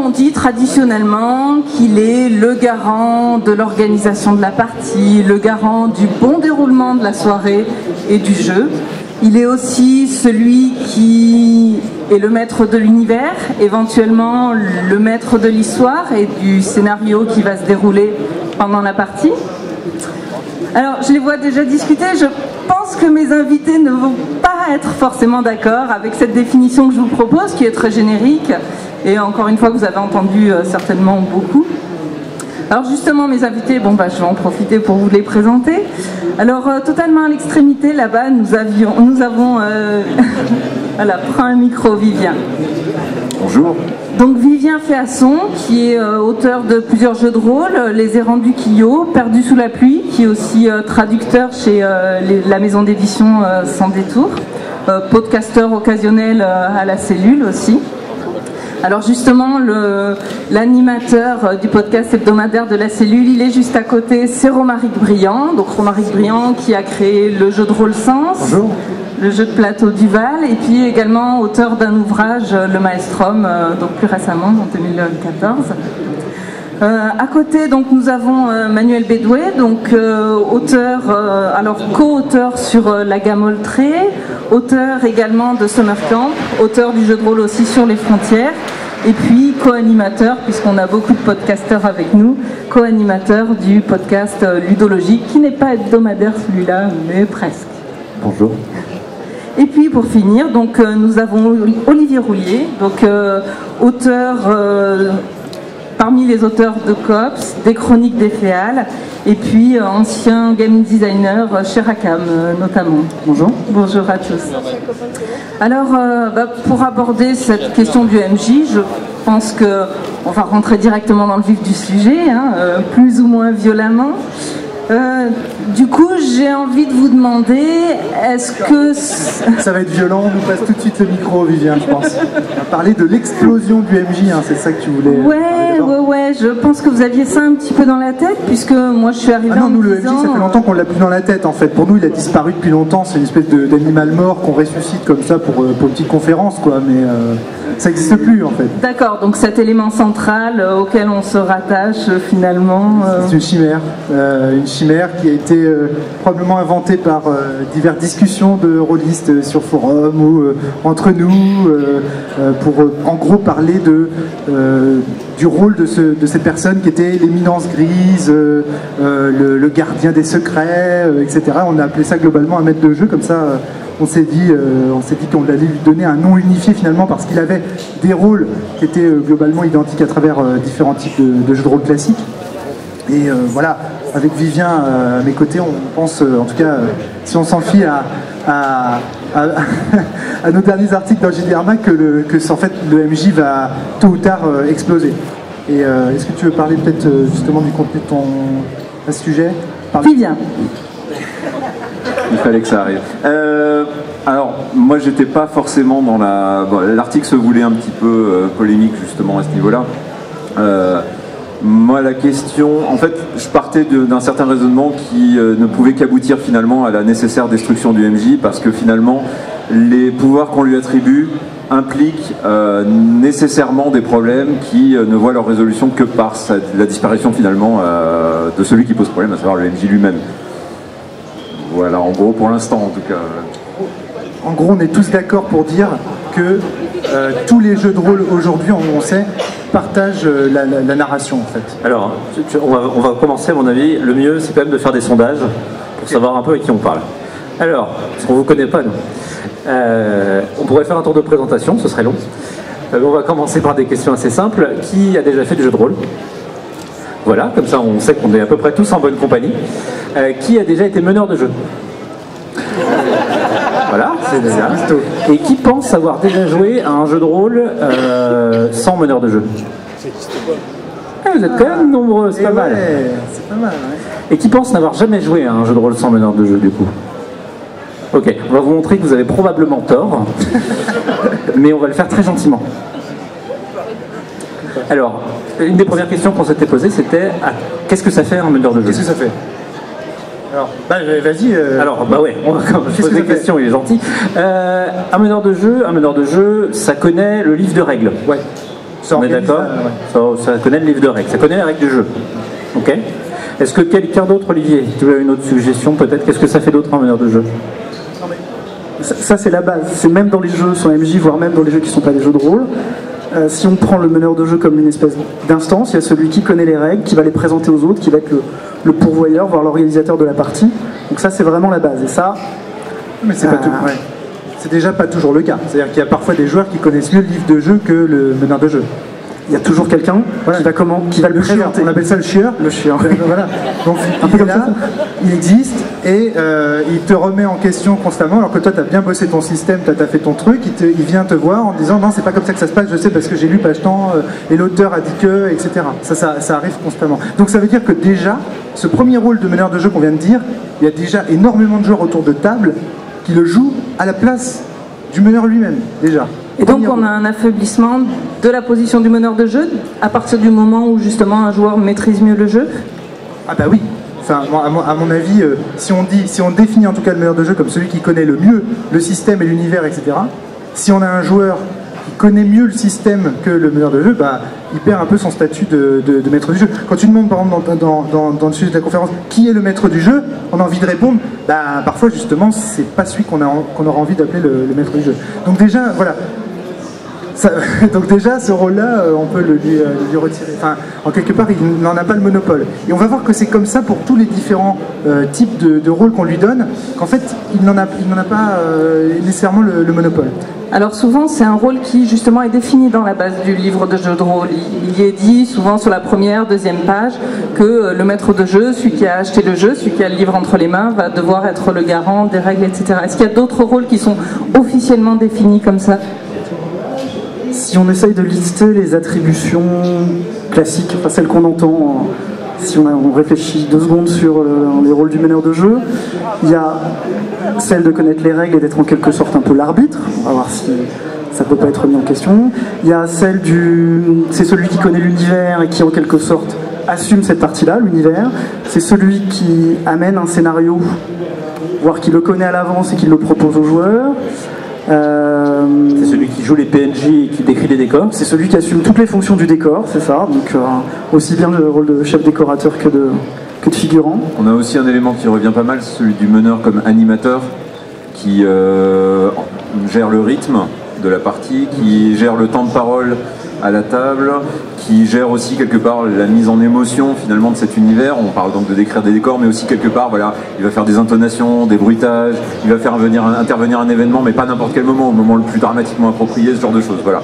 on dit traditionnellement qu'il est le garant de l'organisation de la partie, le garant du bon déroulement de la soirée et du jeu. Il est aussi celui qui est le maître de l'univers, éventuellement le maître de l'histoire et du scénario qui va se dérouler pendant la partie. Alors, je les vois déjà discuter. Je pense que mes invités ne vont pas être forcément d'accord avec cette définition que je vous propose, qui est très générique, et encore une fois, que vous avez entendu certainement beaucoup. Alors justement, mes invités, je vais en profiter pour vous les présenter. Alors, totalement à l'extrémité, là-bas, nous avons... voilà, prends un micro, Vivien. Bonjour. Donc Vivien Féasson, qui est auteur de plusieurs jeux de rôle, Les Errants du Quillot, Perdu sous la pluie, qui est aussi traducteur chez la maison d'édition Sans Détour, podcasteur occasionnel à la Cellule aussi. Alors justement, l'animateur du podcast hebdomadaire de la Cellule, il est juste à côté, c'est Romaric Briand. Donc Romaric Briand qui a créé le jeu de rôle Sens. Bonjour. Le jeu de plateau Duval, et puis également auteur d'un ouvrage, Le Maelstrom, donc plus récemment, en 2014. À côté, donc, nous avons Manuel Bédoué, donc auteur, co-auteur sur La Gamme Oltrée, auteur également de Summer Camp, auteur du jeu de rôle aussi Sur les frontières, et puis co-animateur, puisqu'on a beaucoup de podcasteurs avec nous, co-animateur du podcast Ludologique, qui n'est pas hebdomadaire celui-là, mais presque. Bonjour. Et puis pour finir, donc, nous avons Olivier Roulier, donc, auteur, parmi les auteurs de Cops, des Chroniques des Féales, et puis ancien game designer chez Rackham notamment. Bonjour. Bonjour à tous. Alors, pour aborder cette question du MJ, je pense qu'on va rentrer directement dans le vif du sujet, plus ou moins violemment. Du coup, j'ai envie de vous demander, est-ce que... Ça va être violent, on nous passe tout de suite le micro, Vivien, je pense. On va parler de l'explosion du MJ, c'est ça que tu voulais... Ouais, je pense que vous aviez ça un petit peu dans la tête, puisque moi je suis arrivée en nous, me le disant... MJ, ça fait longtemps qu'on l'a plus dans la tête, en fait. Pour nous, il a disparu depuis longtemps, c'est une espèce d'animal mort qu'on ressuscite comme ça pour une petite conférence, quoi, mais ça n'existe plus, en fait. D'accord, donc cet élément central auquel on se rattache, finalement... C'est une chimère qui a été probablement inventée par diverses discussions de rôlistes sur forum ou entre nous pour en gros parler du rôle de ces personnes qui étaient l'éminence grise, le gardien des secrets, etc. On a appelé ça globalement un maître de jeu, comme ça on s'est dit qu'on allait lui donner un nom unifié finalement parce qu'il avait des rôles qui étaient globalement identiques à travers différents types de jeux de rôle classiques. Et voilà, avec Vivien à mes côtés, on pense, en tout cas, si on s'en fie à nos derniers articles dans JDRMA, que en fait, le MJ va tôt ou tard exploser. Et est-ce que tu veux parler peut-être justement du contenu de ton sujet? Vivien. Il fallait que ça arrive. Alors, moi, j'étais pas forcément dans la... Bon, l'article se voulait un petit peu polémique, justement, à ce niveau-là. Moi, la question... En fait, je partais d'un certain raisonnement qui ne pouvait qu'aboutir, finalement, à la nécessaire destruction du MJ, parce que, finalement, les pouvoirs qu'on lui attribue impliquent nécessairement des problèmes qui ne voient leur résolution que par la disparition, finalement, de celui qui pose problème, à savoir le MJ lui-même. Voilà, en gros, pour l'instant, en tout cas. En gros, on est tous d'accord pour dire que tous les jeux de rôle aujourd'hui, on sait, partagent la narration, en fait. Alors, on va commencer, à mon avis. Le mieux, c'est quand même de faire des sondages pour savoir un peu avec qui on parle. Alors, parce qu'on ne vous connaît pas, nous. On pourrait faire un tour de présentation, ce serait long. On va commencer par des questions assez simples. Qui a déjà fait du jeu de rôle ? Voilà, comme ça on sait qu'on est à peu près tous en bonne compagnie. Qui a déjà été meneur de jeu? Voilà, c'est déjà. Et qui pense avoir déjà joué à un jeu de rôle sans meneur de jeu? Vous êtes quand même nombreux, c'est pas mal. C'est pas mal, ouais. Et qui pense n'avoir jamais joué à un jeu de rôle sans meneur de jeu, du coup? Ok, on va vous montrer que vous avez probablement tort, mais on va le faire très gentiment. Alors, une des premières questions qu'on s'était posées, c'était qu'est-ce que ça fait un meneur de jeu? Qu'est-ce que ça fait? Alors, vas-y. Alors, ouais, on va poser des questions, il est gentil. Un meneur de jeu, ça connaît le livre de règles. Ouais. On est d'accord? Ça connaît le livre de règles, ça connaît les règles du jeu. Ok? Est-ce que quelqu'un d'autre, Olivier, tu as une autre suggestion peut-être? Qu'est-ce que ça fait d'autre en meneur de jeu? Ça c'est la base, c'est même dans les jeux sans MJ, voire même dans les jeux qui ne sont pas des jeux de rôle. Si on prend le meneur de jeu comme une espèce d'instance, il y a celui qui connaît les règles, qui va les présenter aux autres, qui va être le pourvoyeur, voire l'organisateur de la partie. Donc ça c'est vraiment la base. Et ça, mais c'est pas tout. Ouais. C'est déjà pas toujours le cas. C'est-à-dire qu'il y a parfois des joueurs qui connaissent mieux le livre de jeu que le meneur de jeu. Il y a toujours quelqu'un qui va le présenter. Chieur, on appelle ça le chieur. Le chieur. Voilà. Donc il existe et il te remet en question constamment, alors que toi tu as bien bossé ton système, tu as fait ton truc, il vient te voir en disant non c'est pas comme ça que ça se passe, je sais parce que j'ai lu page temps et l'auteur a dit que, etc. Ça arrive constamment. Donc ça veut dire que déjà, ce premier rôle de meneur de jeu qu'on vient de dire, il y a déjà énormément de joueurs autour de table qui le jouent à la place du meneur lui-même, déjà. Et donc on a un affaiblissement de la position du meneur de jeu à partir du moment où justement un joueur maîtrise mieux le jeu? Ah bah oui. Enfin, à mon avis, si on définit en tout cas le meneur de jeu comme celui qui connaît le mieux le système et l'univers, etc., si on a un joueur qui connaît mieux le système que le meneur de jeu, bah, il perd un peu son statut de maître du jeu. Quand tu demandes par exemple dans le sujet de la conférence qui est le maître du jeu, on a envie de répondre, bah, parfois justement c'est pas celui qu'on aura envie d'appeler le maître du jeu. Donc déjà, voilà. Donc déjà, ce rôle-là, on peut le lui retirer. Enfin, en quelque part, il n'en a pas le monopole. Et on va voir que c'est comme ça pour tous les différents types de rôles qu'on lui donne, qu'en fait, il n'en a pas nécessairement le monopole. Alors souvent, c'est un rôle qui justement est défini dans la base du livre de jeu de rôle. Il y est dit souvent sur la première, deuxième page que le maître de jeu, celui qui a acheté le jeu, celui qui a le livre entre les mains, va devoir être le garant des règles, etc. Est-ce qu'il y a d'autres rôles qui sont officiellement définis comme ça ? Si on essaye de lister les attributions classiques, enfin celles qu'on entend, si on réfléchit 2 secondes sur les rôles du meneur de jeu, il y a celle de connaître les règles et d'être en quelque sorte un peu l'arbitre, on va voir si ça peut pas être mis en question. Il y a celle c'est celui qui connaît l'univers et qui en quelque sorte assume cette partie-là, l'univers. C'est celui qui amène un scénario, voire qui le connaît à l'avance et qui le propose aux joueurs. C'est celui qui joue les PNJ et qui décrit les décors. C'est celui qui assume toutes les fonctions du décor, c'est ça. Donc aussi bien le rôle de chef décorateur que de figurant. On a aussi un élément qui revient pas mal, celui du meneur comme animateur, qui gère le rythme de la partie, qui gère le temps de parole à la table, qui gère aussi quelque part la mise en émotion finalement de cet univers. On parle donc de décrire des décors, mais aussi quelque part, voilà, il va faire des intonations, des bruitages, il va faire intervenir un événement, mais pas n'importe quel moment, au moment le plus dramatiquement approprié, ce genre de choses. Voilà.